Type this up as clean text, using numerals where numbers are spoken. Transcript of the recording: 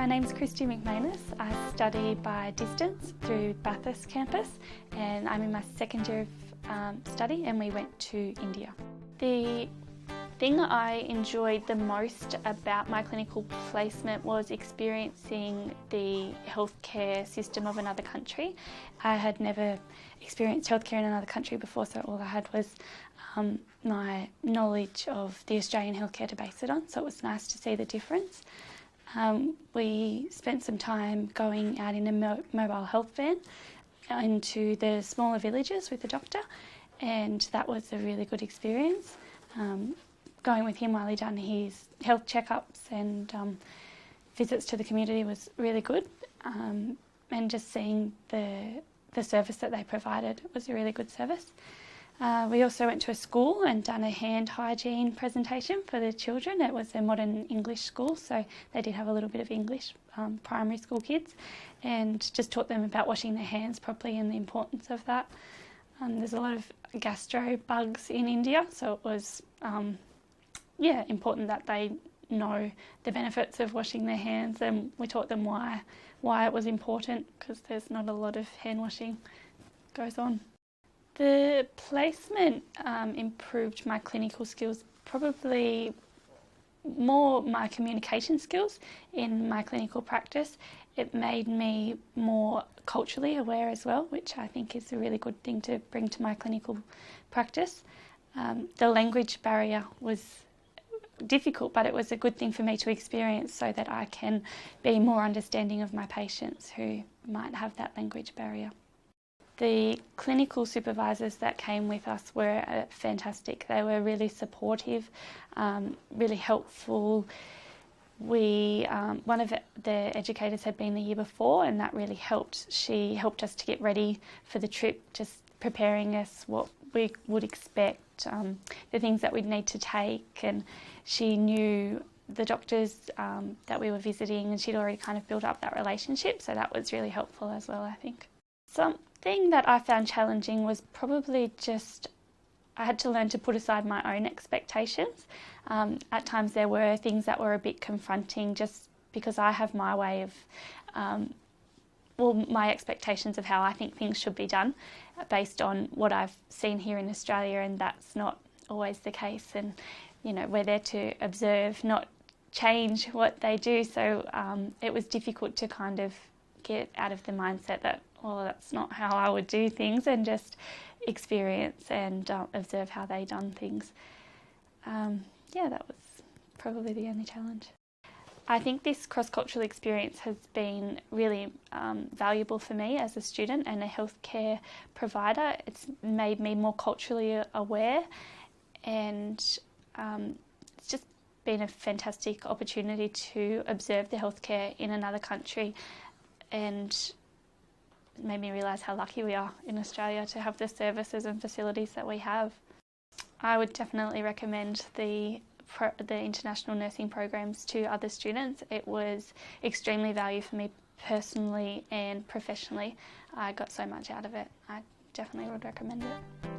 My name's Kristy McManus. I study by distance through Bathurst campus and I'm in my second year of study and we went to India. The thing I enjoyed the most about my clinical placement was experiencing the healthcare system of another country. I had never experienced healthcare in another country before, so all I had was my knowledge of the Australian healthcare to base it on, so it was nice to see the difference. We spent some time going out in a mobile health van into the smaller villages with the doctor, and that was a really good experience. Going with him while he done his health checkups and visits to the community was really good, and just seeing the service that they provided was a really good service. We also went to a school and done a hand hygiene presentation for the children. It was a modern English school, so they did have a little bit of English, primary school kids, and just taught them about washing their hands properly and the importance of that. There's a lot of gastro bugs in India, so it was important that they know the benefits of washing their hands, and we taught them why it was important, because there's not a lot of hand washing goes on. The placement improved my clinical skills, probably more my communication skills in my clinical practice. It made me more culturally aware as well, which I think is a really good thing to bring to my clinical practice. The language barrier was difficult, but it was a good thing for me to experience so that I can be more understanding of my patients who might have that language barrier. The clinical supervisors that came with us were fantastic. They were really supportive, really helpful. One of the educators had been the year before, and that really helped. She helped us to get ready for the trip, just preparing us what we would expect, the things that we'd need to take, and she knew the doctors that we were visiting, and she'd already kind of built up that relationship, so that was really helpful as well, I think. Something that I found challenging was probably just I had to learn to put aside my own expectations. At times there were things that were a bit confronting just because I have my way of, my expectations of how I think things should be done based on what I've seen here in Australia, and that's not always the case. And, you know, we're there to observe, not change what they do. So it was difficult to kind of get out of the mindset that, well, that's not how I would do things, and just experience and observe how they done things. That was probably the only challenge. I think this cross-cultural experience has been really valuable for me as a student and a healthcare provider. It's made me more culturally aware, and it's just been a fantastic opportunity to observe the healthcare in another country, and it made me realise how lucky we are in Australia to have the services and facilities that we have. I would definitely recommend the international nursing programs to other students. It was extremely valuable for me personally and professionally. I got so much out of it. I definitely would recommend it.